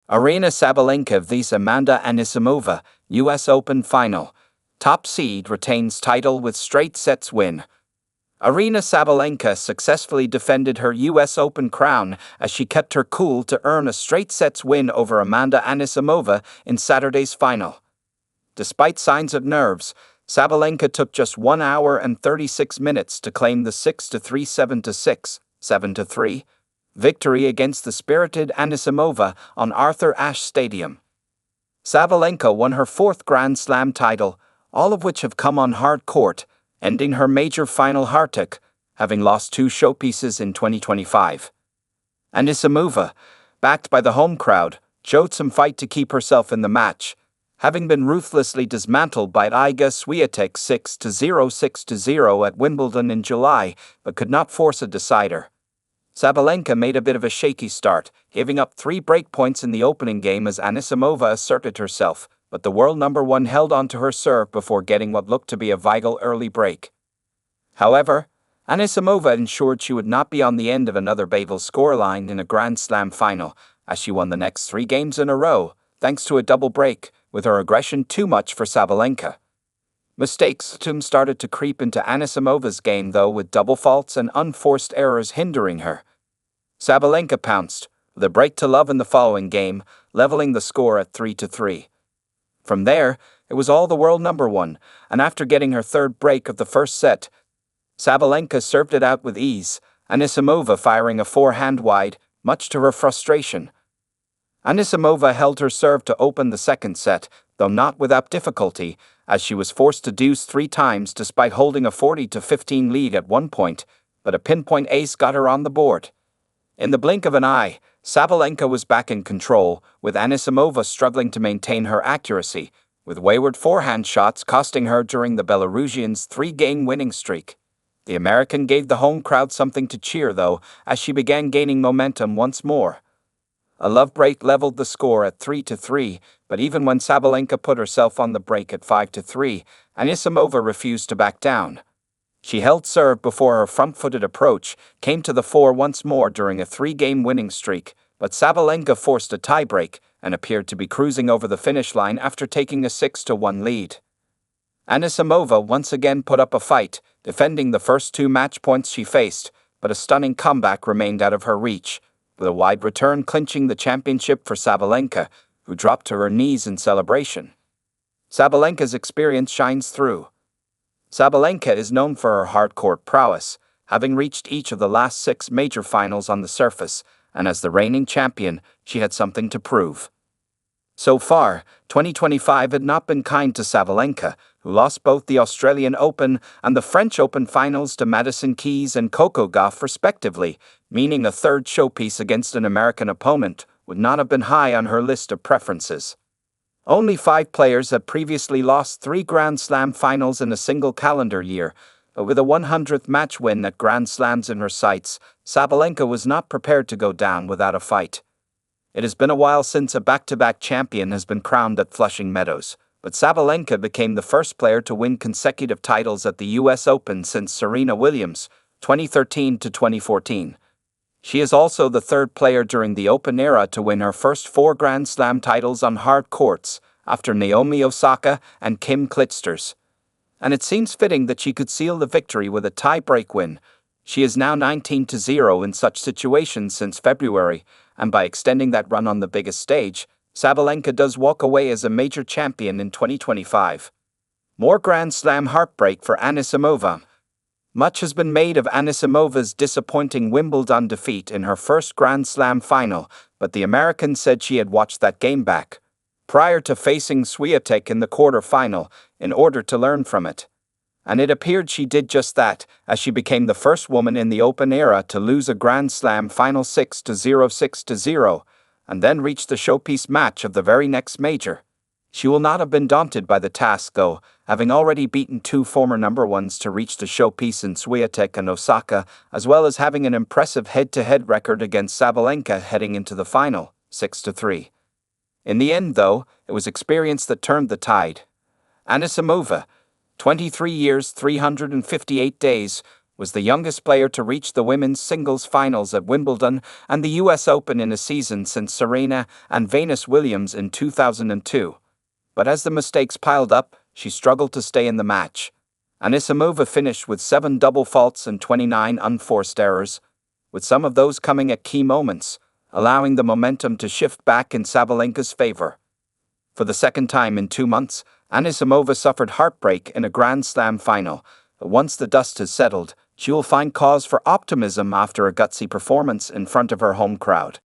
Aryna Sabalenka vs Amanda Anisimova, US Open Final. Top seed retains title with straight sets win. Aryna Sabalenka successfully defended her US Open crown as she kept her cool to earn a straight sets win over Amanda Anisimova in Saturday's final. Despite signs of nerves, Sabalenka took just 1 hour and 36 minutes to claim the 6-3, 7-6, 7-3 victory against the spirited Anisimova on Arthur Ashe Stadium. Sabalenka won her 4th Grand Slam title, all of which have come on hard court, ending her major final heartache, having lost 2 showpieces in 2025. Anisimova, backed by the home crowd, showed some fight to keep herself in the match, having been ruthlessly dismantled by Iga Swiatek 6-0, 6-0 at Wimbledon in July, but could not force a decider. Sabalenka made a bit of a shaky start, giving up 3 break points in the opening game as Anisimova asserted herself, but the world number 1 held on to her serve before getting what looked to be a vital early break. However, Anisimova ensured she would not be on the end of another Babel scoreline in a Grand Slam final, as she won the next 3 games in a row, thanks to a double break, with her aggression too much for Sabalenka. Mistakes started to creep into Anisimova's game though, with double faults and unforced errors hindering her. Sabalenka pounced, with a break to love in the following game, leveling the score at 3-3. From there, it was all the world number 1, and after getting her 3rd break of the first set, Sabalenka served it out with ease, Anisimova firing a forehand wide, much to her frustration. Anisimova held her serve to open the 2nd set, though not without difficulty, as she was forced to deuce 3 times despite holding a 40-15 lead at one point, but a pinpoint ace got her on the board. In the blink of an eye, Sabalenka was back in control, with Anisimova struggling to maintain her accuracy, with wayward forehand shots costing her during the Belarusian's 3-game winning streak. The American gave the home crowd something to cheer though, as she began gaining momentum once more. A love break leveled the score at 3-3, but even when Sabalenka put herself on the break at 5-3, Anisimova refused to back down. She held serve before her front-footed approach came to the fore once more during a 3-game winning streak, but Sabalenka forced a tiebreak and appeared to be cruising over the finish line after taking a 6-1 lead. Anisimova once again put up a fight, defending the first 2 match points she faced, but a stunning comeback remained out of her reach, with a wide return clinching the championship for Sabalenka, who dropped to her knees in celebration. Sabalenka's experience shines through. Sabalenka is known for her hard-court prowess, having reached each of the last 6 major finals on the surface, and as the reigning champion, she had something to prove. So far, 2025 had not been kind to Sabalenka, who lost both the Australian Open and the French Open finals to Madison Keys and Coco Gauff respectively, meaning a 3rd showpiece against an American opponent would not have been high on her list of preferences. Only 5 players had previously lost 3 Grand Slam finals in a single calendar year, but with a 100th match win at Grand Slams in her sights, Sabalenka was not prepared to go down without a fight. It has been a while since a back-to-back champion has been crowned at Flushing Meadows, but Sabalenka became the first player to win consecutive titles at the US Open since Serena Williams, 2013 to 2014. She is also the 3rd player during the Open era to win her first 4 Grand Slam titles on hard courts, after Naomi Osaka and Kim Clijsters. And it seems fitting that she could seal the victory with a tie-break win. She is now 19-0 in such situations since February, and by extending that run on the biggest stage, Sabalenka does walk away as a major champion in 2025. More Grand Slam heartbreak for Anisimova. Much has been made of Anisimova's disappointing Wimbledon defeat in her first Grand Slam final, but the American said she had watched that game back, prior to facing Swiatek in the quarter-final, in order to learn from it. And it appeared she did just that, as she became the first woman in the Open era to lose a Grand Slam final 6-0, 6-0, and then reach the showpiece match of the very next major. She will not have been daunted by the task though, having already beaten 2 former number 1s to reach the showpiece in Swiatek and Osaka, as well as having an impressive head-to-head record against Sabalenka heading into the final, 6-3. In the end though, it was experience that turned the tide. Anisimova, 23 years, 358 days, was the youngest player to reach the women's singles finals at Wimbledon and the US Open in a season since Serena and Venus Williams in 2002. But as the mistakes piled up, she struggled to stay in the match. Anisimova finished with 7 double faults and 29 unforced errors, with some of those coming at key moments, allowing the momentum to shift back in Sabalenka's favor. For the second time in 2 months, Anisimova suffered heartbreak in a Grand Slam final, but once the dust has settled, she will find cause for optimism after a gutsy performance in front of her home crowd.